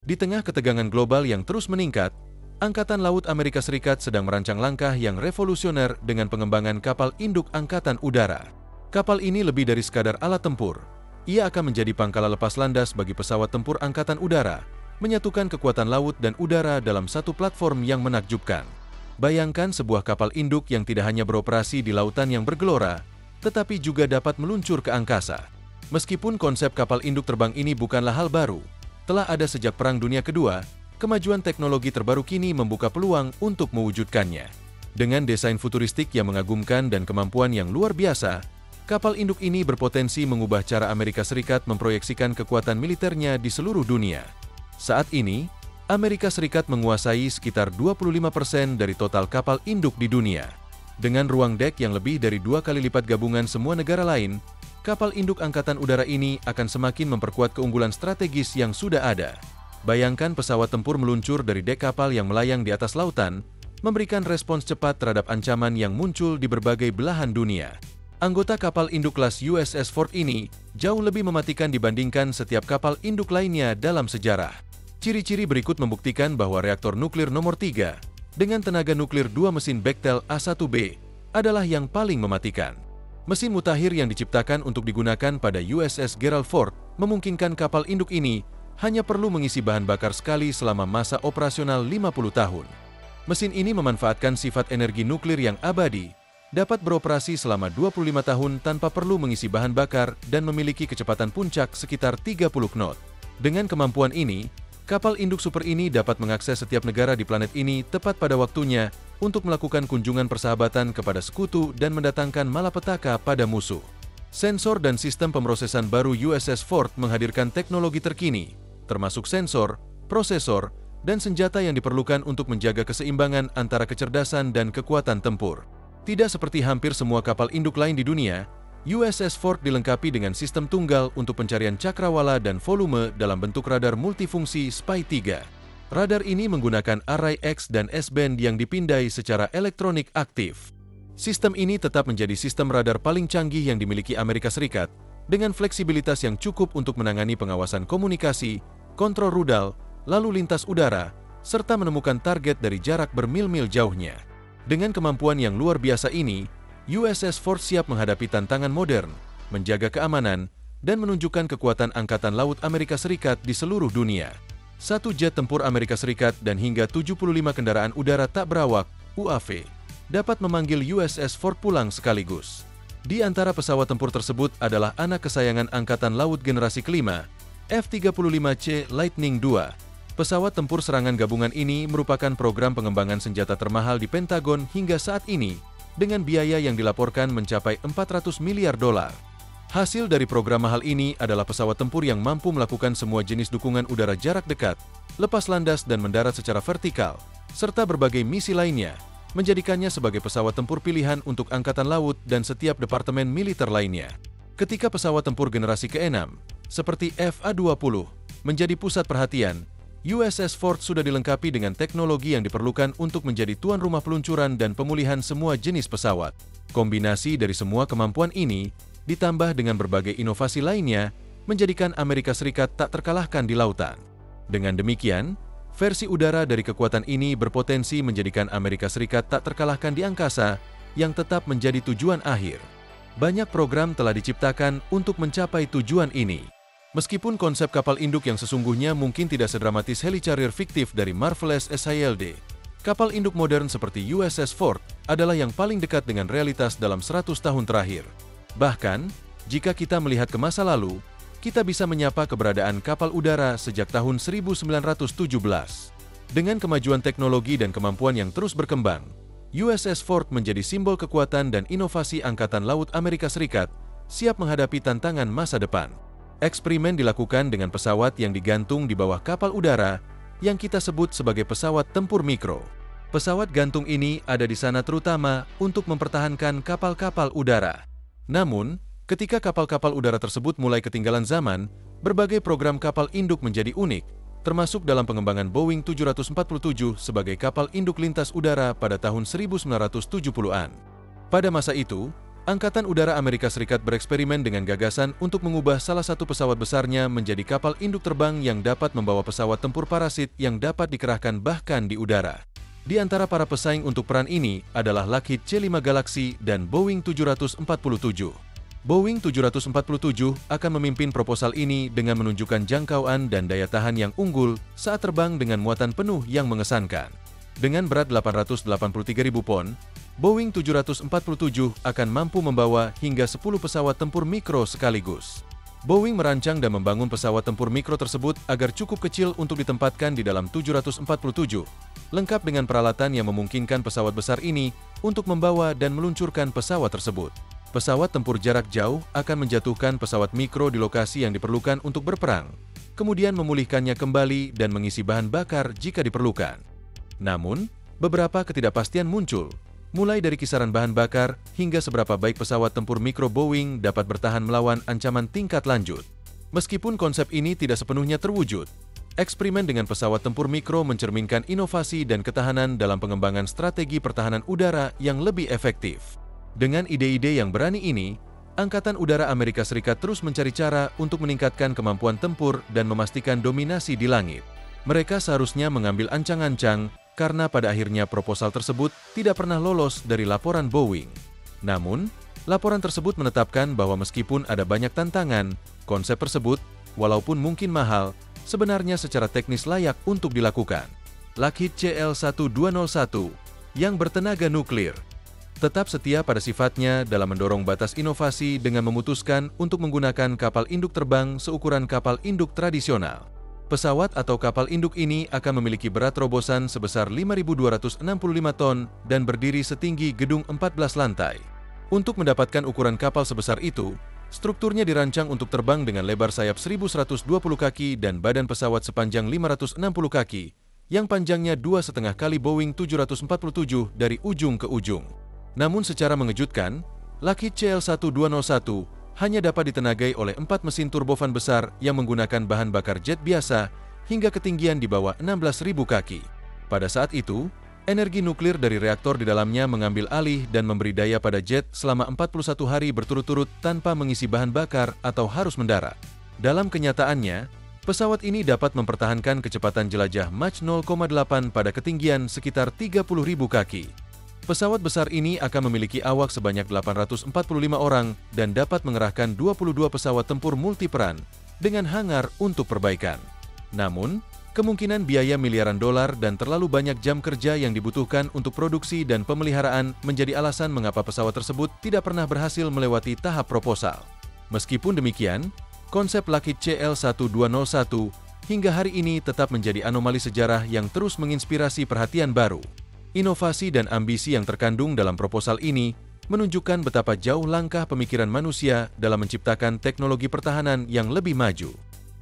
Di tengah ketegangan global yang terus meningkat, Angkatan Laut Amerika Serikat sedang merancang langkah yang revolusioner dengan pengembangan kapal induk Angkatan Udara. Kapal ini lebih dari sekadar alat tempur. Ia akan menjadi pangkal lepas landas bagi pesawat tempur Angkatan Udara, menyatukan kekuatan laut dan udara dalam satu platform yang menakjubkan. Bayangkan sebuah kapal induk yang tidak hanya beroperasi di lautan yang bergelora, tetapi juga dapat meluncur ke angkasa. Meskipun konsep kapal induk terbang ini bukanlah hal baru, telah ada sejak Perang Dunia Kedua, kemajuan teknologi terbaru kini membuka peluang untuk mewujudkannya. Dengan desain futuristik yang mengagumkan dan kemampuan yang luar biasa, kapal induk ini berpotensi mengubah cara Amerika Serikat memproyeksikan kekuatan militernya di seluruh dunia. Saat ini, Amerika Serikat menguasai sekitar 25% dari total kapal induk di dunia. Dengan ruang dek yang lebih dari 2 kali lipat gabungan semua negara lain, kapal induk Angkatan Udara ini akan semakin memperkuat keunggulan strategis yang sudah ada. Bayangkan pesawat tempur meluncur dari dek kapal yang melayang di atas lautan, memberikan respons cepat terhadap ancaman yang muncul di berbagai belahan dunia. Anggota kapal induk kelas USS Ford ini jauh lebih mematikan dibandingkan setiap kapal induk lainnya dalam sejarah. Ciri-ciri berikut membuktikan bahwa reaktor nuklir nomor 3 dengan tenaga nuklir 2 mesin Bechtel A1B adalah yang paling mematikan. Mesin mutakhir yang diciptakan untuk digunakan pada USS Gerald Ford memungkinkan kapal induk ini hanya perlu mengisi bahan bakar sekali selama masa operasional 50 tahun. Mesin ini memanfaatkan sifat energi nuklir yang abadi, dapat beroperasi selama 25 tahun tanpa perlu mengisi bahan bakar dan memiliki kecepatan puncak sekitar 30 knot. Dengan kemampuan ini, kapal induk super ini dapat mengakses setiap negara di planet ini tepat pada waktunya untuk melakukan kunjungan persahabatan kepada sekutu dan mendatangkan malapetaka pada musuh. Sensor dan sistem pemrosesan baru USS Ford menghadirkan teknologi terkini, termasuk sensor, prosesor, dan senjata yang diperlukan untuk menjaga keseimbangan antara kecerdasan dan kekuatan tempur. Tidak seperti hampir semua kapal induk lain di dunia, USS Ford dilengkapi dengan sistem tunggal untuk pencarian cakrawala dan volume dalam bentuk radar multifungsi SPY-3. Radar ini menggunakan array X dan S-band yang dipindai secara elektronik aktif. Sistem ini tetap menjadi sistem radar paling canggih yang dimiliki Amerika Serikat, dengan fleksibilitas yang cukup untuk menangani pengawasan komunikasi, kontrol rudal, lalu lintas udara, serta menemukan target dari jarak bermil-mil jauhnya. Dengan kemampuan yang luar biasa ini, USS Ford siap menghadapi tantangan modern, menjaga keamanan, dan menunjukkan kekuatan Angkatan Laut Amerika Serikat di seluruh dunia. 1 jet tempur Amerika Serikat dan hingga 75 kendaraan udara tak berawak, UAV, dapat memanggil USS Ford pulang sekaligus. Di antara pesawat tempur tersebut adalah anak kesayangan Angkatan Laut generasi kelima, F-35C Lightning II. Pesawat tempur serangan gabungan ini merupakan program pengembangan senjata termahal di Pentagon hingga saat ini, dengan biaya yang dilaporkan mencapai $400 miliar. Hasil dari program mahal ini adalah pesawat tempur yang mampu melakukan semua jenis dukungan udara jarak dekat, lepas landas dan mendarat secara vertikal, serta berbagai misi lainnya, menjadikannya sebagai pesawat tempur pilihan untuk Angkatan Laut dan setiap departemen militer lainnya. Ketika pesawat tempur generasi ke-6, seperti FA-20, menjadi pusat perhatian, USS Ford sudah dilengkapi dengan teknologi yang diperlukan untuk menjadi tuan rumah peluncuran dan pemulihan semua jenis pesawat. Kombinasi dari semua kemampuan ini, ditambah dengan berbagai inovasi lainnya, menjadikan Amerika Serikat tak terkalahkan di lautan. Dengan demikian, versi udara dari kekuatan ini berpotensi menjadikan Amerika Serikat tak terkalahkan di angkasa, yang tetap menjadi tujuan akhir. Banyak program telah diciptakan untuk mencapai tujuan ini. Meskipun konsep kapal induk yang sesungguhnya mungkin tidak sedramatis helicarrier fiktif dari Marvelous SHIELD, kapal induk modern seperti USS Ford adalah yang paling dekat dengan realitas dalam 100 tahun terakhir. Bahkan, jika kita melihat ke masa lalu, kita bisa menyapa keberadaan kapal udara sejak tahun 1917. Dengan kemajuan teknologi dan kemampuan yang terus berkembang, USS Ford menjadi simbol kekuatan dan inovasi Angkatan Laut Amerika Serikat, siap menghadapi tantangan masa depan. Eksperimen dilakukan dengan pesawat yang digantung di bawah kapal udara, yang kita sebut sebagai pesawat tempur mikro. Pesawat gantung ini ada di sana terutama untuk mempertahankan kapal-kapal udara. Namun, ketika kapal-kapal udara tersebut mulai ketinggalan zaman, berbagai program kapal induk menjadi unik, termasuk dalam pengembangan Boeing 747 sebagai kapal induk lintas udara pada tahun 1970-an. Pada masa itu, Angkatan Udara Amerika Serikat bereksperimen dengan gagasan untuk mengubah salah satu pesawat besarnya menjadi kapal induk terbang yang dapat membawa pesawat tempur parasit yang dapat dikerahkan bahkan di udara. Di antara para pesaing untuk peran ini adalah Lockheed C-5 Galaxy dan Boeing 747. Boeing 747 akan memimpin proposal ini dengan menunjukkan jangkauan dan daya tahan yang unggul saat terbang dengan muatan penuh yang mengesankan. Dengan berat 883.000 pon, Boeing 747 akan mampu membawa hingga 10 pesawat tempur mikro sekaligus. Boeing merancang dan membangun pesawat tempur mikro tersebut agar cukup kecil untuk ditempatkan di dalam 747, lengkap dengan peralatan yang memungkinkan pesawat besar ini untuk membawa dan meluncurkan pesawat tersebut. Pesawat tempur jarak jauh akan menjatuhkan pesawat mikro di lokasi yang diperlukan untuk berperang, kemudian memulihkannya kembali dan mengisi bahan bakar jika diperlukan. Namun, beberapa ketidakpastian muncul, mulai dari kisaran bahan bakar hingga seberapa baik pesawat tempur mikro Boeing dapat bertahan melawan ancaman tingkat lanjut. Meskipun konsep ini tidak sepenuhnya terwujud, eksperimen dengan pesawat tempur mikro mencerminkan inovasi dan ketahanan dalam pengembangan strategi pertahanan udara yang lebih efektif. Dengan ide-ide yang berani ini, Angkatan Udara Amerika Serikat terus mencari cara untuk meningkatkan kemampuan tempur dan memastikan dominasi di langit. Mereka seharusnya mengambil ancang-ancang karena pada akhirnya proposal tersebut tidak pernah lolos dari laporan Boeing. Namun, laporan tersebut menetapkan bahwa meskipun ada banyak tantangan, konsep tersebut, walaupun mungkin mahal, sebenarnya secara teknis layak untuk dilakukan. Lockheed CL-1201 yang bertenaga nuklir tetap setia pada sifatnya dalam mendorong batas inovasi dengan memutuskan untuk menggunakan kapal induk terbang seukuran kapal induk tradisional. Pesawat atau kapal induk ini akan memiliki berat terobosan sebesar 5.265 ton dan berdiri setinggi gedung 14 lantai. Untuk mendapatkan ukuran kapal sebesar itu, strukturnya dirancang untuk terbang dengan lebar sayap 1.120 kaki dan badan pesawat sepanjang 560 kaki, yang panjangnya 2,5 kali Boeing 747 dari ujung ke ujung. Namun secara mengejutkan, Lockheed CL-1201 hanya dapat ditenagai oleh 4 mesin turbofan besar yang menggunakan bahan bakar jet biasa hingga ketinggian di bawah 16.000 kaki. Pada saat itu, energi nuklir dari reaktor di dalamnya mengambil alih dan memberi daya pada jet selama 41 hari berturut-turut tanpa mengisi bahan bakar atau harus mendarat. Dalam kenyataannya, pesawat ini dapat mempertahankan kecepatan jelajah Mach 0,8 pada ketinggian sekitar 30.000 kaki. Pesawat besar ini akan memiliki awak sebanyak 845 orang dan dapat mengerahkan 22 pesawat tempur multiperan dengan hangar untuk perbaikan. Namun, kemungkinan biaya miliaran dolar dan terlalu banyak jam kerja yang dibutuhkan untuk produksi dan pemeliharaan menjadi alasan mengapa pesawat tersebut tidak pernah berhasil melewati tahap proposal. Meskipun demikian, konsep Lockheed CL-1201 hingga hari ini tetap menjadi anomali sejarah yang terus menginspirasi perhatian baru. Inovasi dan ambisi yang terkandung dalam proposal ini menunjukkan betapa jauh langkah pemikiran manusia dalam menciptakan teknologi pertahanan yang lebih maju.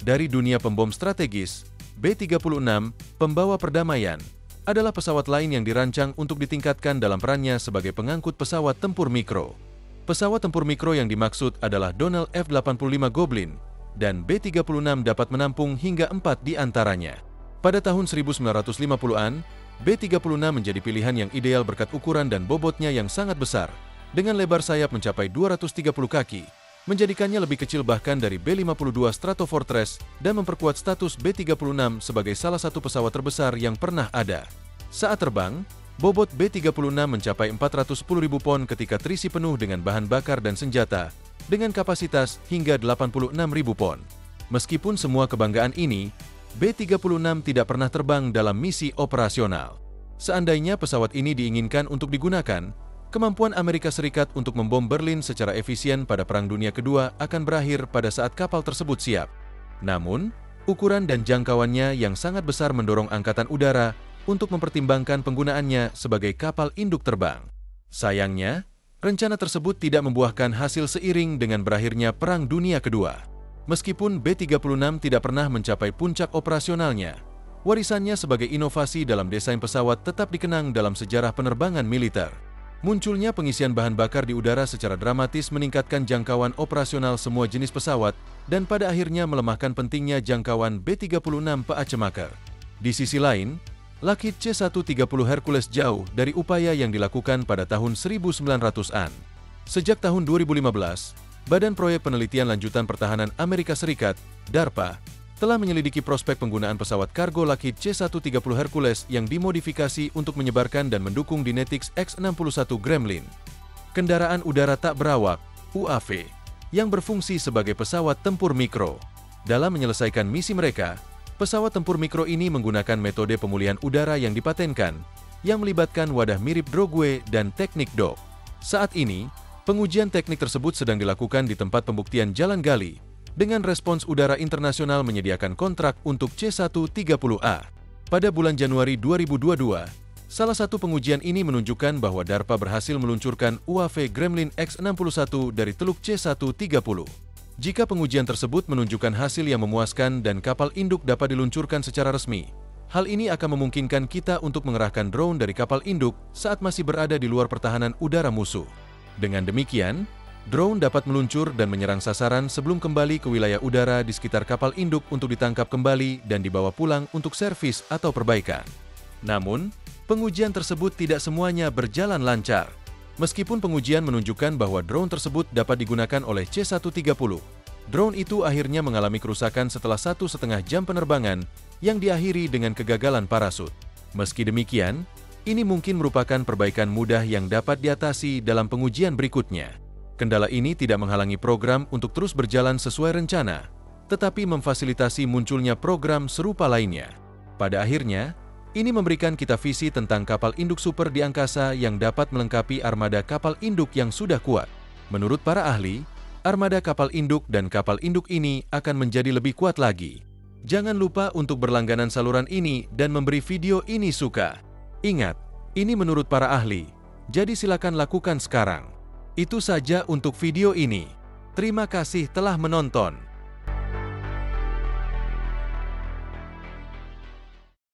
Dari dunia pembom strategis, B-36, pembawa perdamaian, adalah pesawat lain yang dirancang untuk ditingkatkan dalam perannya sebagai pengangkut pesawat tempur mikro. Pesawat tempur mikro yang dimaksud adalah Donald F-85 Goblin, dan B-36 dapat menampung hingga 4 di antaranya. Pada tahun 1950-an, B-36 menjadi pilihan yang ideal berkat ukuran dan bobotnya yang sangat besar, dengan lebar sayap mencapai 230 kaki, menjadikannya lebih kecil bahkan dari B-52 Stratofortress dan memperkuat status B-36 sebagai salah satu pesawat terbesar yang pernah ada. Saat terbang, bobot B-36 mencapai 410.000 pon ketika terisi penuh dengan bahan bakar dan senjata, dengan kapasitas hingga 86.000 pon. Meskipun semua kebanggaan ini, B-36 tidak pernah terbang dalam misi operasional. Seandainya pesawat ini diinginkan untuk digunakan, kemampuan Amerika Serikat untuk membom Berlin secara efisien pada Perang Dunia Kedua akan berakhir pada saat kapal tersebut siap. Namun, ukuran dan jangkauannya yang sangat besar mendorong Angkatan Udara untuk mempertimbangkan penggunaannya sebagai kapal induk terbang. Sayangnya, rencana tersebut tidak membuahkan hasil seiring dengan berakhirnya Perang Dunia Kedua. Meskipun B-36 tidak pernah mencapai puncak operasionalnya, warisannya sebagai inovasi dalam desain pesawat tetap dikenang dalam sejarah penerbangan militer. Munculnya pengisian bahan bakar di udara secara dramatis meningkatkan jangkauan operasional semua jenis pesawat dan pada akhirnya melemahkan pentingnya jangkauan B-36 Pacemaker. Di sisi lain, Lockheed C-130 Hercules jauh dari upaya yang dilakukan pada tahun 1900-an. Sejak tahun 2015, Badan Proyek Penelitian Lanjutan Pertahanan Amerika Serikat, DARPA, telah menyelidiki prospek penggunaan pesawat kargo Lockheed C-130 Hercules yang dimodifikasi untuk menyebarkan dan mendukung Dynetics X-61 Gremlin, kendaraan udara tak berawak, UAV, yang berfungsi sebagai pesawat tempur mikro. Dalam menyelesaikan misi mereka, pesawat tempur mikro ini menggunakan metode pemulihan udara yang dipatenkan, yang melibatkan wadah mirip Drogue dan teknik DOG. Saat ini, pengujian teknik tersebut sedang dilakukan di tempat pembuktian Jalan Gali, dengan Respons Udara Internasional menyediakan kontrak untuk C-130A. Pada bulan Januari 2022, salah satu pengujian ini menunjukkan bahwa DARPA berhasil meluncurkan UAV Gremlin X-61 dari Teluk C-130. Jika pengujian tersebut menunjukkan hasil yang memuaskan dan kapal induk dapat diluncurkan secara resmi, hal ini akan memungkinkan kita untuk mengerahkan drone dari kapal induk saat masih berada di luar pertahanan udara musuh. Dengan demikian, drone dapat meluncur dan menyerang sasaran sebelum kembali ke wilayah udara di sekitar kapal induk untuk ditangkap kembali dan dibawa pulang untuk servis atau perbaikan. Namun, pengujian tersebut tidak semuanya berjalan lancar. Meskipun pengujian menunjukkan bahwa drone tersebut dapat digunakan oleh C-130, drone itu akhirnya mengalami kerusakan setelah 1,5 jam penerbangan yang diakhiri dengan kegagalan parasut. Meski demikian, ini mungkin merupakan perbaikan mudah yang dapat diatasi dalam pengujian berikutnya. Kendala ini tidak menghalangi program untuk terus berjalan sesuai rencana, tetapi memfasilitasi munculnya program serupa lainnya. Pada akhirnya, ini memberikan kita visi tentang kapal induk super di angkasa yang dapat melengkapi armada kapal induk yang sudah kuat. Menurut para ahli, armada kapal induk dan kapal induk ini akan menjadi lebih kuat lagi. Jangan lupa untuk berlangganan saluran ini dan memberi video ini suka. Ingat, ini menurut para ahli, jadi silakan lakukan sekarang. Itu saja untuk video ini. Terima kasih telah menonton.